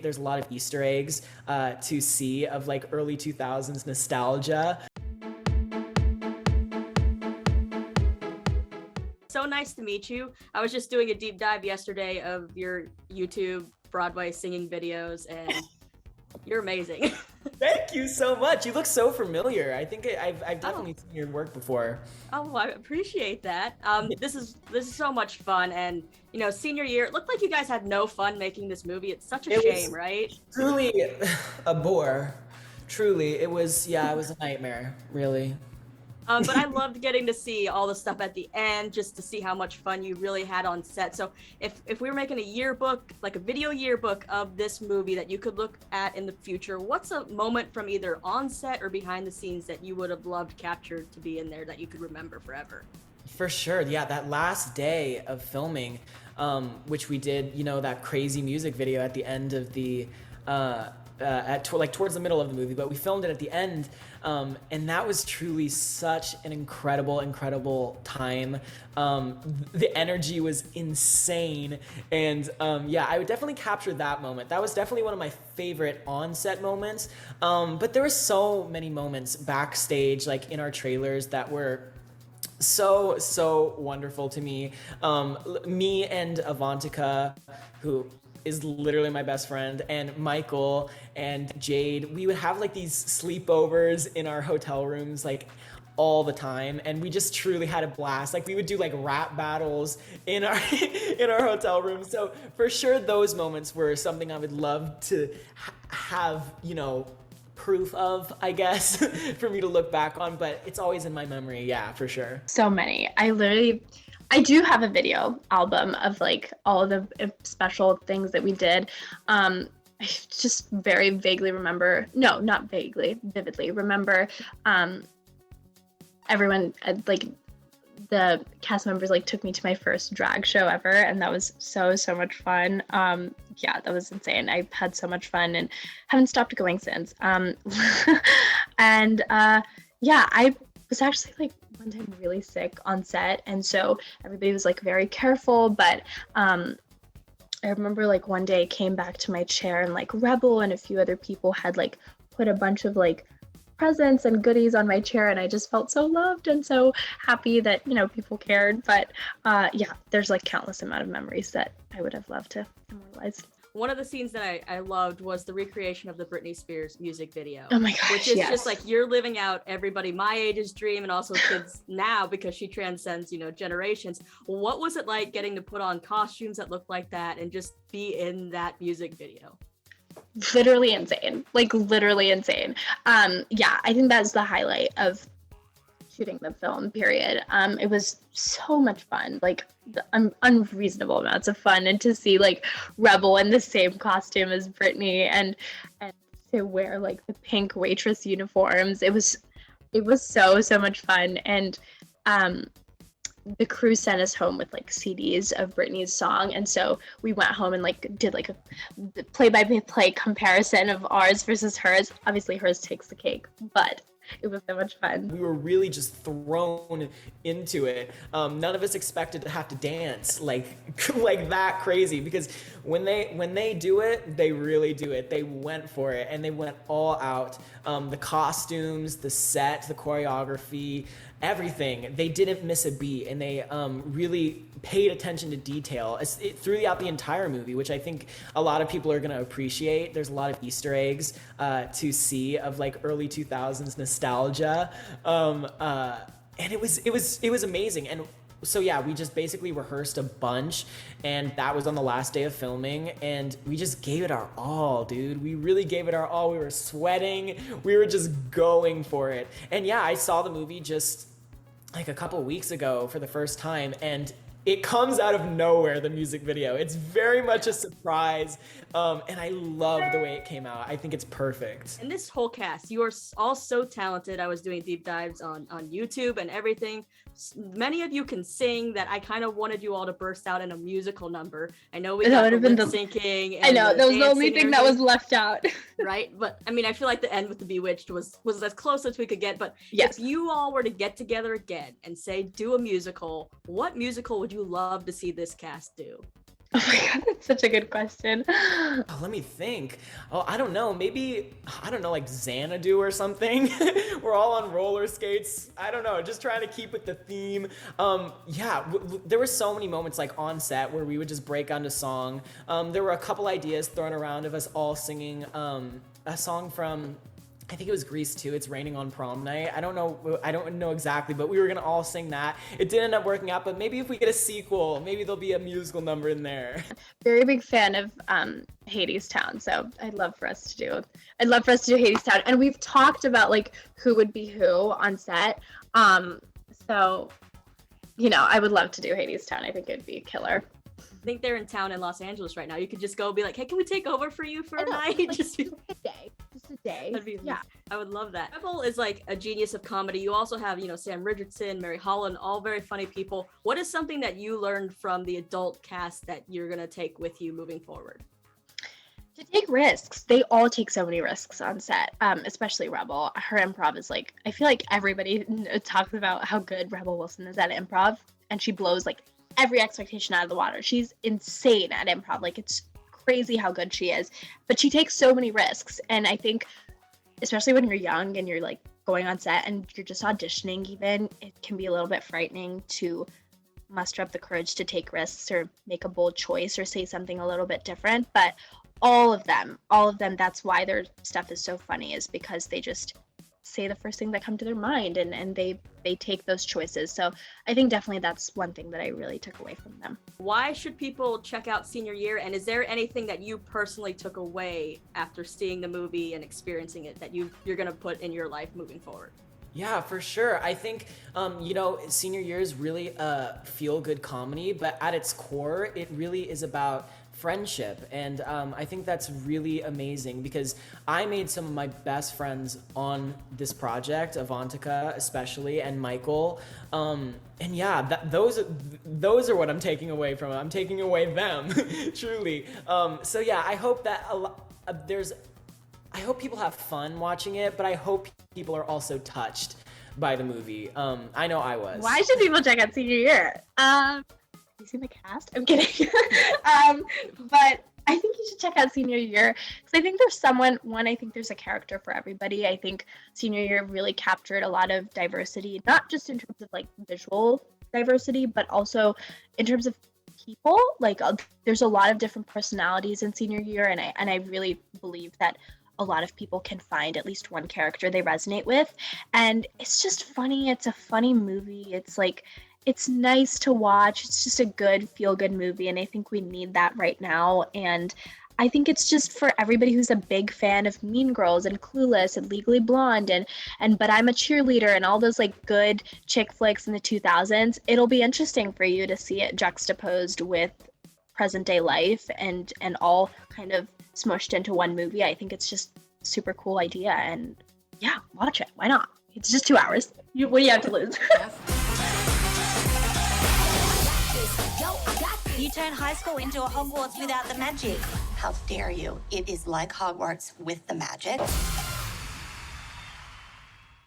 There's a lot of Easter eggs to see of like early 2000s nostalgia. So nice to meet you. I was just doing a deep dive yesterday of your YouTube Broadway singing videos, and you're amazing. Thank you so much. You look so familiar. I think I've Oh, definitely seen your work before. oh, I appreciate that. This is so much fun, and senior year, it looked like you guys had no fun making this movie. It's such a It shame, was right? truly a bore. Truly, it was, yeah, it was a nightmare, really. But I loved getting to see all the stuff at the end, just to see how much fun you really had on set. So if we were making a yearbook, like a video yearbook of this movie that you could look at in the future, what's a moment from either on set or behind the scenes that you would have loved captured to be in there that you could remember forever? For sure, yeah, that last day of filming, which we did, that crazy music video at the end of the, like towards the middle of the movie, but we filmed it at the end, and that was truly such an incredible time. The energy was insane, and yeah, I would definitely capture that moment. That was definitely one of my favorite on-set moments. But there were so many moments backstage, like in our trailers, that were so wonderful to me. Me and Avantika, who is literally my best friend, and Michael and Jade, we would have like these sleepovers in our hotel rooms like all the time, and we just truly had a blast. Like we would do like rap battles in our in our hotel room. So for sure those moments were something I would love to have, proof of, I guess, for me to look back on, but it's always in my memory. Yeah, for sure. So many. I do have a video album of like all of the special things that we did. I just very vaguely remember, no, not vaguely, vividly remember everyone, like the cast members like took me to my first drag show ever, and that was so much fun. Yeah, that was insane. I had so much fun and haven't stopped going since. And yeah, I was actually like one time really sick on set, and so everybody was like very careful, but I remember like one day I came back to my chair, and like Rebel and a few other people had like put a bunch of like presents and goodies on my chair, and I just felt so loved and so happy that people cared. But yeah, there's like countless amount of memories that I would have loved to immortalize. One of the scenes that I loved was the recreation of the Britney Spears music video. Oh my gosh, which is yes. just like you're living out everybody my age's dream, and also kids now, because she transcends generations. What was it like getting to put on costumes that looked like that and just be in that music video? Literally insane, like literally insane. Yeah, I think that's the highlight of shooting the film, period. It was so much fun, like unreasonable amounts of fun, and to see like Rebel in the same costume as Britney, and to wear like the pink waitress uniforms. It was so much fun. And the crew sent us home with like CDs of Britney's song, and so we went home and like did like a play-by-play comparison of ours versus hers. Obviously hers takes the cake, but it was so much fun. We were really just thrown into it. None of us expected to have to dance like like that crazy, because when they do it, they really do it. They went for it, and they went all out. The costumes, the set, the choreography, everything. They didn't miss a beat, and they really paid attention to detail throughout the entire movie, which I think a lot of people are going to appreciate. There's a lot of Easter eggs to see of like early 2000s nostalgia, and it was amazing. And so yeah, we just basically rehearsed a bunch, and that was on the last day of filming, and we just gave it our all, dude. We really gave it our all. We were sweating. We were just going for it. And yeah, I saw the movie just like a couple weeks ago for the first time, and it comes out of nowhere, the music video. It's very much a surprise, and I love the way it came out. I think it's perfect. And this whole cast, you are all so talented. I was doing deep dives on YouTube and everything. Many of you can sing, that I kind of wanted you all to burst out in a musical number. I know we That got would the have been lip syncing. I know, that was the only dancing thing and that was everything, left out. right? But I mean, I feel like the end with the Bewitched was as close as we could get. But Yes. if you all were to get together again and say do a musical, what musical would you love to see this cast do? Oh my God, that's such a good question. Oh, let me think. Oh, I don't know. Maybe, I don't know, like Xanadu or something. We're all on roller skates. I don't know. Just trying to keep with the theme. Yeah, there were so many moments like on set where we would just break onto song. There were a couple ideas thrown around of us all singing a song from, I think it was Grease 2, It's Raining on Prom Night. I don't know exactly, but we were gonna all sing that. It didn't end up working out, but maybe if we get a sequel, maybe there'll be a musical number in there. Very big fan of Hades Town, so I'd love for us to do Hades Town. And we've talked about like who would be who on set. So I would love to do Hades Town. I think it'd be killer. I think they're in town in Los Angeles right now. You could just go be like, hey, can we take over for you for a night? Like, just a day. Just a day. Yeah. I would love that. Rebel is like a genius of comedy. You also have, Sam Richardson, Mary Holland, all very funny people. What is something that you learned from the adult cast that you're going to take with you moving forward? To take risks. They all take so many risks on set, especially Rebel. Her improv is like, I feel like everybody talks about how good Rebel Wilson is at improv, and she blows like every expectation out of the water. She's insane at improv. Like, it's crazy how good she is, but she takes so many risks. And I think, especially when you're young and you're like going on set and you're just auditioning, even, it can be a little bit frightening to muster up the courage to take risks or make a bold choice or say something a little bit different. But all of them, that's why their stuff is so funny, is because they just say the first thing that come to their mind, and they take those choices. So I think definitely that's one thing that I really took away from them. Why should people check out Senior Year? And is there anything that you personally took away after seeing the movie and experiencing it that you're going to put in your life moving forward? Yeah, for sure. I think, Senior Year is really a feel-good comedy, but at its core, it really is about friendship. And I think that's really amazing because I made some of my best friends on this project, Avantika especially, and Michael. And yeah, those are what I'm taking away from it. I'm taking away them, truly. So yeah, I hope that I hope people have fun watching it, but I hope people are also touched by the movie. I know I was. Why should people check out Senior Year? You seen the cast? I'm kidding. But I think you should check out Senior Year because I think there's I think there's a character for everybody. I think Senior Year really captured a lot of diversity, not just in terms of like visual diversity, but also in terms of people. Like there's a lot of different personalities in Senior Year, and I really believe that a lot of people can find at least one character they resonate with. And it's just funny. It's a funny movie. It's like, it's nice to watch. It's just a good feel-good movie, and I think we need that right now. And I think it's just for everybody who's a big fan of Mean Girls and Clueless and Legally Blonde and But I'm a Cheerleader and all those like good chick flicks in the 2000s. It'll be interesting for you to see it juxtaposed with present day life and all kind of smushed into one movie. I think it's just a super cool idea, and yeah, watch it. Why not? It's just 2 hours. What do you have to lose? You turn high school into a Hogwarts without the magic. How dare you? It is like Hogwarts with the magic.